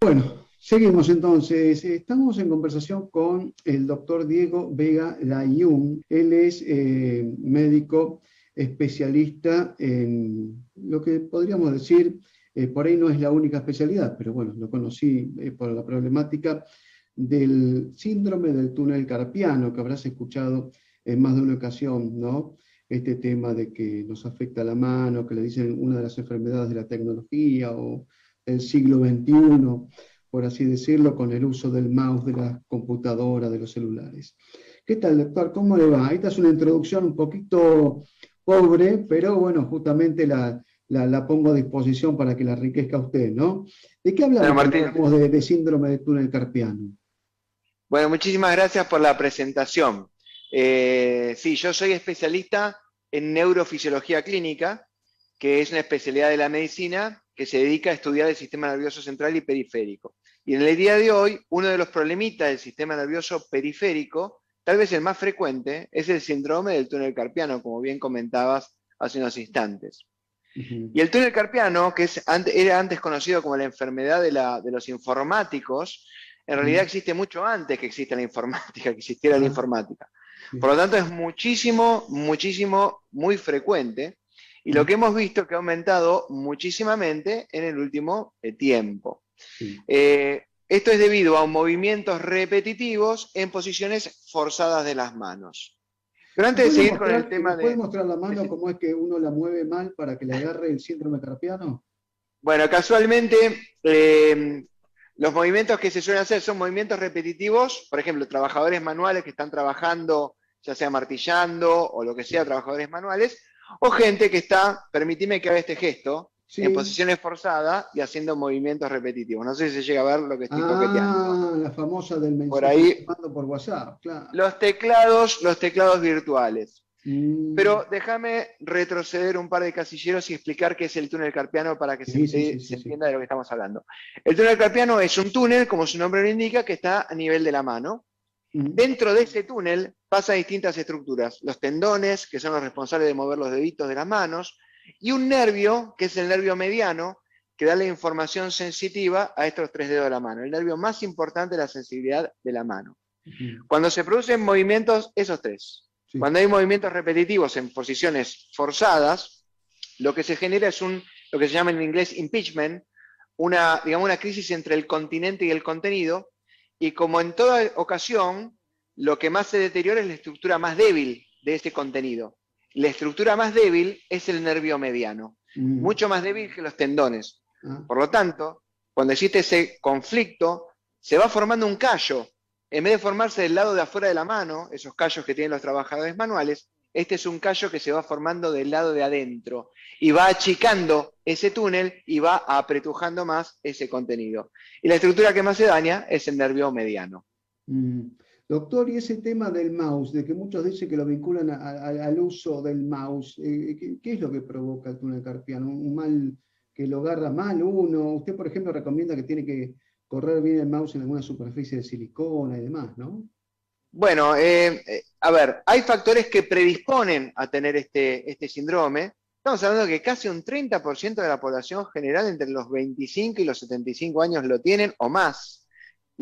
Bueno, seguimos entonces. Estamos en conversación con el doctor Diego Vega Layún. Él es médico especialista en lo que podríamos decir, por ahí no es la única especialidad, pero bueno, lo conocí por la problemática del síndrome del túnel carpiano, que habrás escuchado en más de una ocasión, ¿no? Este tema de que nos afecta la mano, que le dicen una de las enfermedades de la tecnología o del siglo XXI, por así decirlo, con el uso del mouse, de la computadora, de los celulares. ¿Qué tal, doctor? ¿Cómo le va? Esta es una introducción un poquito pobre, pero bueno, justamente la pongo a disposición para que la enriquezca usted, ¿no? ¿De qué Bueno, hablamos cuando Martín, hablamos de síndrome de túnel carpiano? bueno, muchísimas gracias por la presentación. Sí, yo soy especialista en neurofisiología clínica, que es una especialidad de la medicina que se dedica a estudiar el sistema nervioso central y periférico. Y en el día de hoy, uno de los problemitas del sistema nervioso periférico, tal vez el más frecuente, es el síndrome del túnel carpiano, como bien comentabas hace unos instantes. Ujú. Y el túnel carpiano, que era antes conocido como la enfermedad de los informáticos, en realidad Ujú. existe mucho antes que exista la informática, que existiera la Ah, informática. Por sí. lo tanto, es muchísimo, muchísimo, muy frecuente. Y lo Ujú. que hemos visto que ha aumentado muchísimamente en el último tiempo. Sí. Esto es debido a movimientos repetitivos en posiciones forzadas de las manos. Pero antes de seguir con el tema ¿Me puede mostrar la de mano cómo es que uno la mueve mal para que le agarre el síndrome carpiano? bueno, casualmente, los movimientos que se suelen hacer son movimientos repetitivos, por ejemplo, trabajadores manuales que están trabajando, ya sea martillando o lo que sea, trabajadores manuales, o gente que está, permitime que haga este gesto, en Sí. posiciones forzadas y haciendo movimientos repetitivos. No sé si se llega a ver lo que estoy coqueteando. Ah, la famosa del Por mensaje que ahí, mando por WhatsApp, claro. los teclados virtuales. Mm, Pero déjame retroceder un par de casilleros y explicar qué es el túnel carpiano para que sí, sí, sí, se sí, sí. entienda de lo que estamos hablando. El túnel carpiano es un túnel, como su nombre lo indica, que está a nivel de la mano. Mm, Dentro de ese túnel pasan distintas estructuras, los tendones, que son los responsables de mover los deditos de las manos, y un nervio, que es el nervio mediano, que da la información sensitiva a estos tres dedos de la mano, el nervio más importante de la sensibilidad de la mano. mm, Cuando se producen movimientos, esos tres, sí. cuando hay movimientos repetitivos en posiciones forzadas, lo que se genera es lo que se llama en inglés impeachment, digamos, una crisis entre el continente y el contenido, y como en toda ocasión, lo que más se deteriora es la estructura más débil de ese contenido. La estructura más débil es el nervio mediano, Mm, mucho más débil que los tendones. ah, Por lo tanto, cuando existe ese conflicto, se va formando un callo. En vez de formarse del lado de afuera de la mano, esos callos que tienen los trabajadores manuales, este es un callo que se va formando del lado de adentro y va achicando ese túnel y va apretujando más ese contenido. Y la estructura que más se daña es el nervio mediano. mm. Doctor, y ese tema del mouse, de que muchos dicen que lo vinculan al uso del mouse, ¿qué es lo que provoca el túnel carpiano? ¿Un mal que lo agarra mal uno? Usted, por ejemplo, recomienda que tiene que correr bien el mouse en alguna superficie de silicona y demás, ¿no? Bueno, a ver, hay factores que predisponen a tener este síndrome. Estamos hablando de que casi un 30% de la población general entre los 25 y los 75 años lo tienen o más.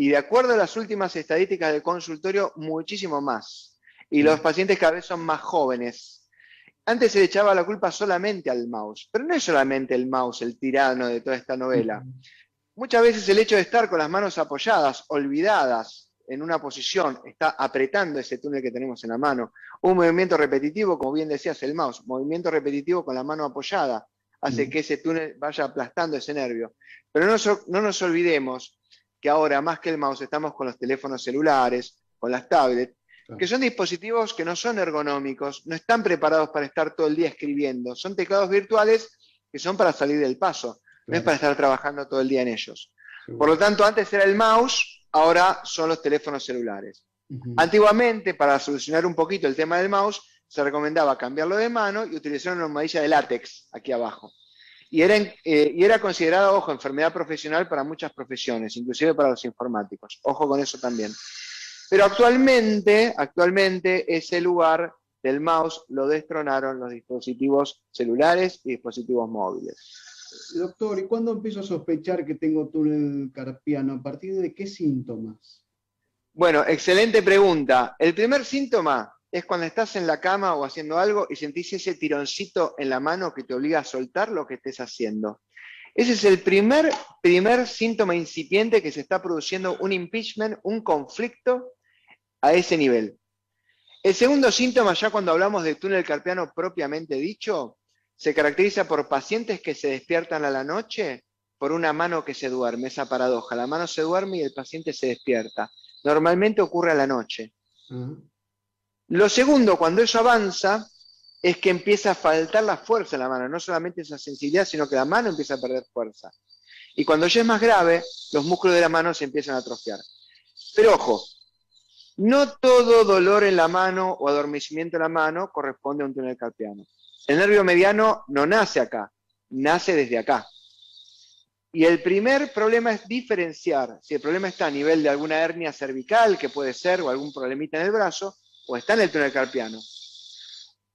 Y de acuerdo a las últimas estadísticas del consultorio, muchísimo más. Y los Mm, pacientes cada vez son más jóvenes. Antes se le echaba la culpa solamente al mouse, pero no es solamente el mouse el tirano de toda esta novela. mm, Muchas veces el hecho de estar con las manos apoyadas, olvidadas en una posición, está apretando ese túnel que tenemos en la mano. Un movimiento repetitivo, como bien decías, el mouse, movimiento repetitivo con la mano apoyada, hace mm, que ese túnel vaya aplastando ese nervio. Pero no nos olvidemos que ahora, más que el mouse, estamos con los teléfonos celulares, con las tablets, que claro, son dispositivos que no son ergonómicos, no están preparados para estar todo el día escribiendo, son teclados virtuales que son para salir del paso, no es claro, para estar trabajando todo el día en ellos. Por lo seguro. tanto, antes era el mouse, ahora son los teléfonos celulares. Ujú. Antiguamente, para solucionar un poquito el tema del mouse, se recomendaba cambiarlo de mano y utilizar una almohadilla de látex aquí abajo. Y era considerada, ojo, enfermedad profesional para muchas profesiones, inclusive para los informáticos. Ojo con eso también. Pero actualmente ese lugar del mouse lo destronaron los dispositivos celulares y dispositivos móviles. Doctor, ¿y cuándo empiezo a sospechar que tengo túnel carpiano? ¿A partir de qué síntomas? Bueno, excelente pregunta. El primer síntoma es cuando estás en la cama o haciendo algo y sentís ese tironcito en la mano que te obliga a soltar lo que estés haciendo. Ese es el primer síntoma incipiente que se está produciendo un impeachment, un conflicto a ese nivel. El segundo síntoma, ya cuando hablamos de túnel carpiano propiamente dicho, se caracteriza por pacientes que se despiertan a la noche por una mano que se duerme, esa paradoja. La mano se duerme y el paciente se despierta. Normalmente ocurre a la noche. Lo segundo, cuando eso avanza, es que empieza a faltar la fuerza en la mano. No solamente esa sensibilidad, sino que la mano empieza a perder fuerza. Y cuando ya es más grave, los músculos de la mano se empiezan a atrofiar. Pero ojo, no todo dolor en la mano o adormecimiento en la mano corresponde a un túnel carpiano. El nervio mediano no nace acá, nace desde acá. Y el primer problema es diferenciar si el problema está a nivel de alguna hernia cervical, que puede ser, o algún problemita en el brazo, o está en el túnel carpiano.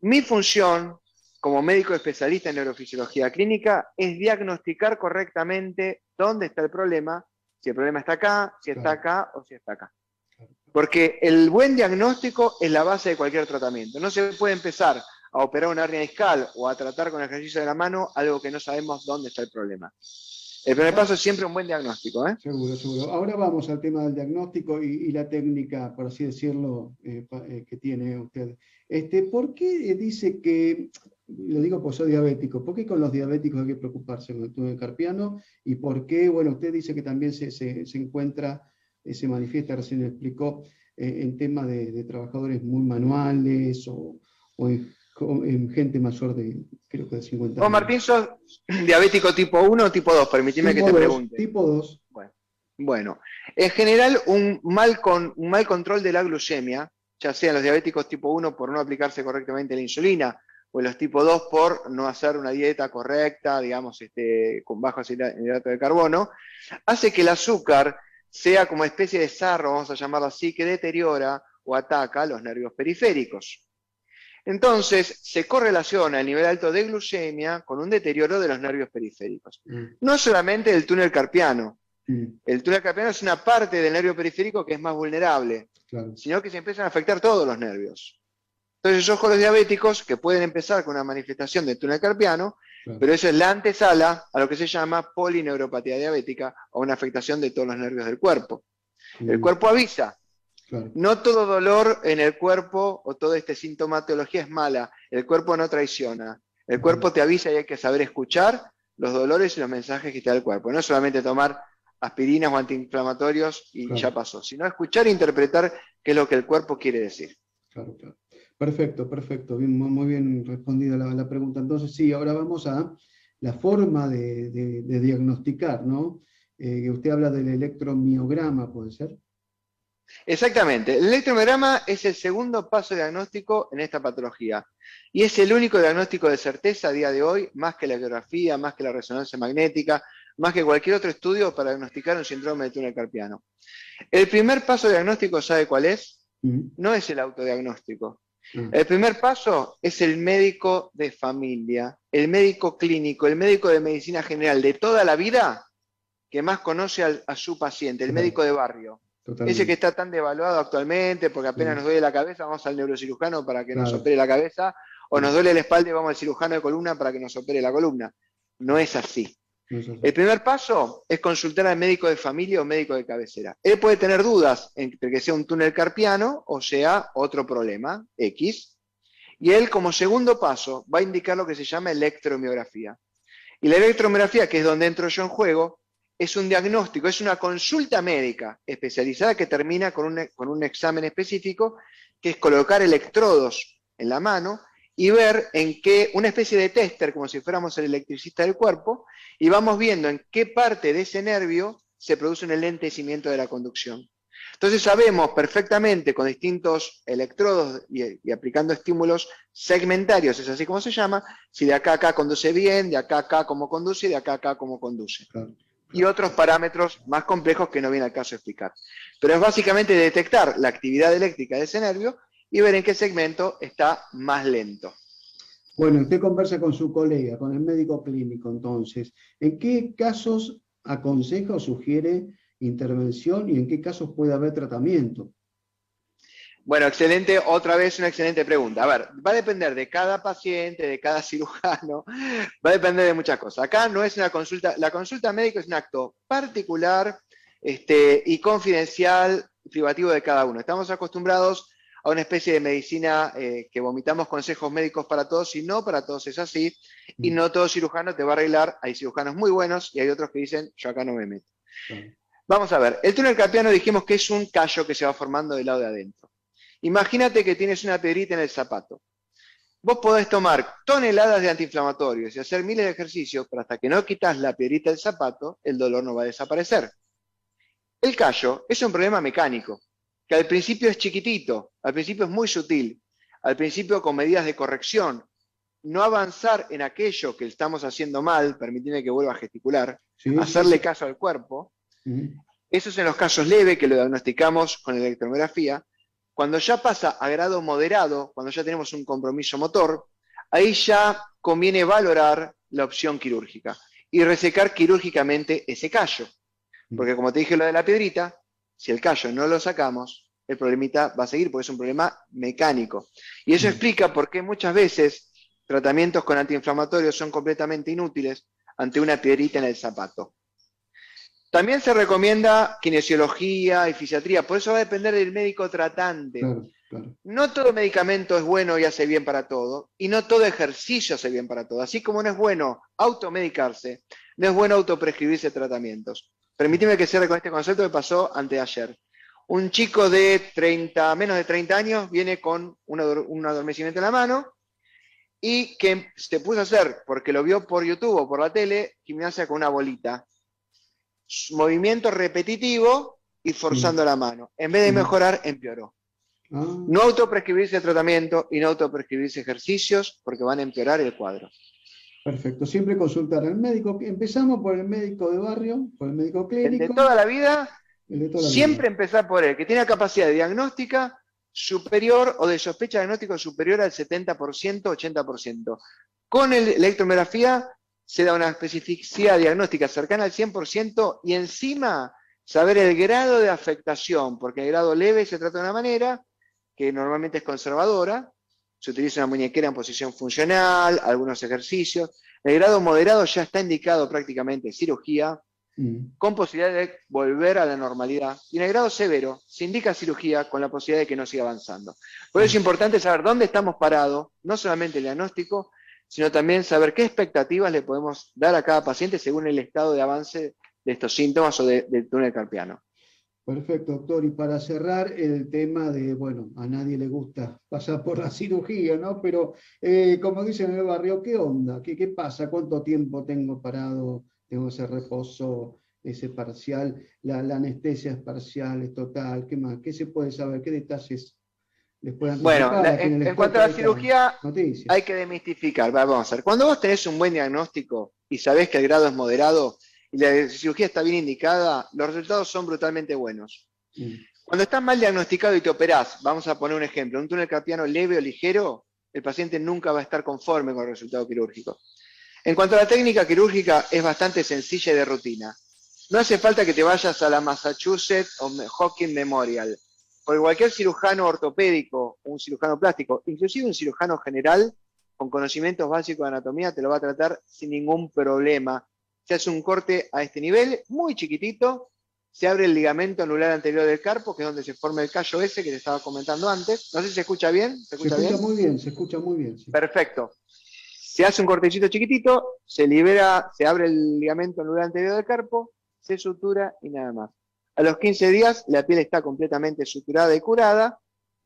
Mi función como médico especialista en neurofisiología clínica es diagnosticar correctamente dónde está el problema, si el problema está acá, si está acá o si está acá. Porque el buen diagnóstico es la base de cualquier tratamiento. No se puede empezar a operar una hernia discal o a tratar con el ejercicio de la mano algo que no sabemos dónde está el problema. El primer paso es siempre un buen diagnóstico. Seguro, seguro. Ahora vamos al tema del diagnóstico y la técnica, por así decirlo, que tiene usted. ¿Por qué dice que, lo digo porque soy diabético, por qué con los diabéticos hay que preocuparse con el túnel carpiano? ¿Y por qué, bueno, usted dice que también se encuentra, se manifiesta, recién lo explicó, en tema de trabajadores muy manuales o en gente mayor de, creo que de 50 Vos, años? Martín, sos diabético tipo 1 o tipo 2, permitime que te pregunte. Tipo 2. Bueno, en general un mal control de la glucemia, ya sea en los diabéticos tipo 1 por no aplicarse correctamente la insulina, o en los tipo 2 por no hacer una dieta correcta, digamos, con bajo hidrato de carbono, hace que el azúcar sea como especie de sarro, vamos a llamarlo así, que deteriora o ataca los nervios periféricos. Entonces, se correlaciona el nivel alto de glucemia con un deterioro de los nervios periféricos. No solamente del túnel carpiano. El túnel carpiano es una parte del nervio periférico que es más vulnerable, sino que se empiezan a afectar todos los nervios. Entonces, yo con los diabéticos, que pueden empezar con una manifestación del túnel carpiano, pero eso es la antesala a lo que se llama polineuropatía diabética, o una afectación de todos los nervios del cuerpo. El cuerpo avisa. No todo dolor en el cuerpo o toda esta sintomatología es mala. El cuerpo no traiciona. El cuerpo te avisa y hay que saber escuchar los dolores y los mensajes que te da el cuerpo. No solamente tomar aspirinas o antiinflamatorios y ya pasó, sino escuchar e interpretar qué es lo que el cuerpo quiere decir. Claro. Perfecto. Bien, muy bien respondida la pregunta. Entonces, sí, ahora vamos a la forma de diagnosticar, ¿no? Usted habla del electromiograma, ¿puede ser? Exactamente. El electromiograma es el segundo paso diagnóstico en esta patología. Y es el único diagnóstico de certeza a día de hoy, más que la ecografía, más que la resonancia magnética, más que cualquier otro estudio para diagnosticar un síndrome de túnel carpiano. El primer paso diagnóstico, ¿sabe cuál es? No es el autodiagnóstico. El primer paso es el médico de familia, el médico clínico, el médico de medicina general de toda la vida que más conoce a su paciente, el médico de barrio. Totalmente. Ese que está tan devaluado actualmente porque apenas nos duele la cabeza, vamos al neurocirujano para que nos opere la cabeza, o nos duele la espalda y vamos al cirujano de columna para que nos opere la columna. No es así. El primer paso es consultar al médico de familia o médico de cabecera. Él puede tener dudas entre que sea un túnel carpiano o sea otro problema, X, y él como segundo paso va a indicar lo que se llama electromiografía. Y la electromiografía, que es donde entro yo en juego, es un diagnóstico, es una consulta médica especializada que termina con un examen específico, que es colocar electrodos en la mano y ver en qué, una especie de tester, como si fuéramos el electricista del cuerpo, y vamos viendo en qué parte de ese nervio se produce un enlentecimiento de la conducción. Entonces sabemos perfectamente con distintos electrodos y aplicando estímulos segmentarios, es así como se llama, si de acá a acá conduce bien, de acá a acá cómo conduce y de acá a acá cómo conduce. Y otros parámetros más complejos que no viene al caso explicar. Pero es básicamente detectar la actividad eléctrica de ese nervio y ver en qué segmento está más lento. Bueno, usted conversa con su colega, con el médico clínico, entonces, ¿en qué casos aconseja o sugiere intervención y en qué casos puede haber tratamiento? Bueno, excelente, otra vez una excelente pregunta. A ver, va a depender de cada paciente, de cada cirujano, va a depender de muchas cosas. Acá no es una consulta, la consulta médica es un acto particular y confidencial, privativo de cada uno. Estamos acostumbrados a una especie de medicina que vomitamos consejos médicos para todos y no para todos es así, y Mm, no todo cirujano te va a arreglar. Hay cirujanos muy buenos y hay otros que dicen, yo acá no me meto. claro. Vamos a ver, el túnel carpiano dijimos que es un callo que se va formando del lado de adentro. Imagínate que tienes una piedrita en el zapato. Vos podés tomar toneladas de antiinflamatorios y hacer miles de ejercicios, pero hasta que no quitas la piedrita del zapato, el dolor no va a desaparecer. El callo es un problema mecánico, que al principio es chiquitito, al principio es muy sutil, al principio con medidas de corrección, no avanzar en aquello que estamos haciendo mal, permíteme que vuelva a gesticular, Sí, sí, hacerle sí. caso al cuerpo. Mm, Eso es en los casos leves que lo diagnosticamos con electromiografía. Cuando ya pasa a grado moderado, cuando ya tenemos un compromiso motor, ahí ya conviene valorar la opción quirúrgica y resecar quirúrgicamente ese callo. mm, Porque como te dije lo de la piedrita, si el callo no lo sacamos, el problemita va a seguir porque es un problema mecánico. Y eso mm. explica por qué muchas veces tratamientos con antiinflamatorios son completamente inútiles ante una piedrita en el zapato. También se recomienda kinesiología y fisiatría, por eso va a depender del médico tratante. Claro, claro. No todo medicamento es bueno y hace bien para todo, y no todo ejercicio hace bien para todo. Así como no es bueno automedicarse, no es bueno autoprescribirse tratamientos. Permíteme que cierre con este concepto que pasó anteayer. Un chico de 30, menos de 30 años viene con un adormecimiento en la mano y que se puso a hacer, porque lo vio por YouTube o por la tele, gimnasia con una bolita, movimiento repetitivo y Mm, forzando la mano. En vez de mm. mejorar, empeoró. Ah, No autoprescribirse tratamiento y no autoprescribirse ejercicios porque van a empeorar el cuadro. perfecto. Siempre consultar al médico. Empezamos por el médico de barrio, por el médico El de clínico, toda la vida, el de toda la vida. siempre empezar por él, que tiene capacidad de diagnóstica superior o de sospecha diagnóstico superior al 70%, 80%. Con la electromiografía se da una especificidad diagnóstica cercana al 100% y encima saber el grado de afectación, porque el grado leve se trata de una manera que normalmente es conservadora, se utiliza una muñequera en posición funcional, algunos ejercicios. El grado moderado ya está indicado prácticamente cirugía, Mm, con posibilidad de volver a la normalidad. Y en el grado severo se indica cirugía con la posibilidad de que no siga avanzando. Por eso es mm. importante saber dónde estamos parados, no solamente el diagnóstico, sino también saber qué expectativas le podemos dar a cada paciente según el estado de avance de estos síntomas o del túnel carpiano. Perfecto, doctor. Y para cerrar el tema de, bueno, a nadie le gusta pasar por la cirugía, ¿no? Pero como dicen en el barrio, ¿qué onda? ¿Qué pasa? ¿Cuánto tiempo tengo parado? ¿Tengo ese reposo, ese parcial? ¿La anestesia es parcial, es total? ¿Qué más? ¿Qué se puede saber? ¿Qué detalles les puede Bueno, anticipar a quienes les en cuanto a toca la esta cirugía, noticia? hay que desmistificar. Vamos a ver, cuando vos tenés un buen diagnóstico y sabés que el grado es moderado y la cirugía está bien indicada, los resultados son brutalmente buenos. Mm, Cuando estás mal diagnosticado y te operás, vamos a poner un ejemplo, un túnel carpiano leve o ligero, el paciente nunca va a estar conforme con el resultado quirúrgico. En cuanto a la técnica quirúrgica, es bastante sencilla y de rutina. No hace falta que te vayas a la Massachusetts o Hawking Memorial, porque cualquier cirujano ortopédico, un cirujano plástico, inclusive un cirujano general con conocimientos básicos de anatomía, te lo va a tratar sin ningún problema. Se hace un corte a este nivel, muy chiquitito, se abre el ligamento anular anterior del carpo, que es donde se forma el callo ese que te estaba comentando antes. No sé si se escucha bien. ¿Se Se escucha escucha bien? muy bien, se escucha muy bien, sí. Perfecto. Se hace un cortecito chiquitito, se libera, se abre el ligamento anular anterior del carpo, se sutura y nada más. A los 15 días la piel está completamente suturada y curada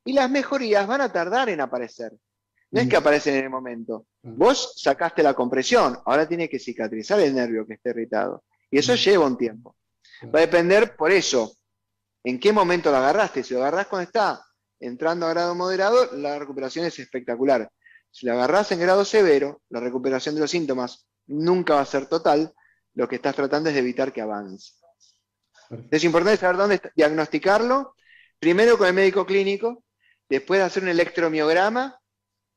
y las mejorías van a tardar en aparecer. No es que Mm, aparecen en el momento. ah, Vos sacaste la compresión, ahora tiene que cicatrizar el nervio que esté irritado. Y eso mm, lleva un tiempo. Va a claro. depender por eso, en qué momento lo agarraste. Si lo agarrás cuando está entrando a grado moderado, la recuperación es espectacular. Si lo agarrás en grado severo, la recuperación de los síntomas nunca va a ser total. Lo que estás tratando es de evitar que avance. Es Perfecto. importante saber dónde diagnosticarlo, primero con el médico clínico, después hacer un electromiograma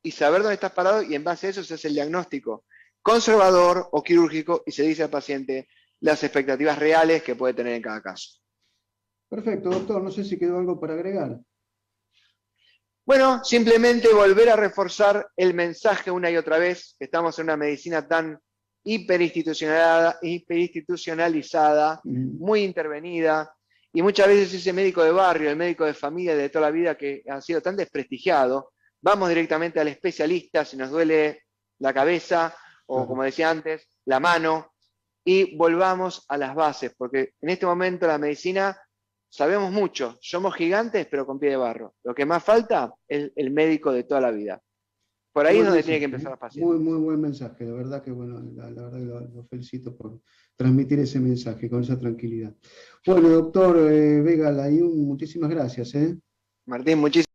y saber dónde estás parado, y en base a eso se hace el diagnóstico conservador o quirúrgico y se dice al paciente las expectativas reales que puede tener en cada caso. Perfecto, doctor. No sé si quedó algo para agregar. Bueno, simplemente volver a reforzar el mensaje una y otra vez, que estamos en una medicina tan hiperinstitucionalizada, muy intervenida, y muchas veces ese médico de barrio, el médico de familia de toda la vida que ha sido tan desprestigiado, vamos directamente al especialista si nos duele la cabeza o, Claro. como decía antes, la mano, y volvamos a las bases, porque en este momento la medicina sabemos mucho, somos gigantes pero con pie de barro. Lo que más falta es el médico de toda la vida. Por Qué ahí es buen donde tiene que mensaje, empezar ¿eh? los Muy, pacientes. muy buen mensaje. De verdad que, bueno, la verdad que lo felicito por transmitir ese mensaje con esa tranquilidad. Bueno, doctor Vega Layún, muchísimas gracias, ¿eh? Martín, muchísimas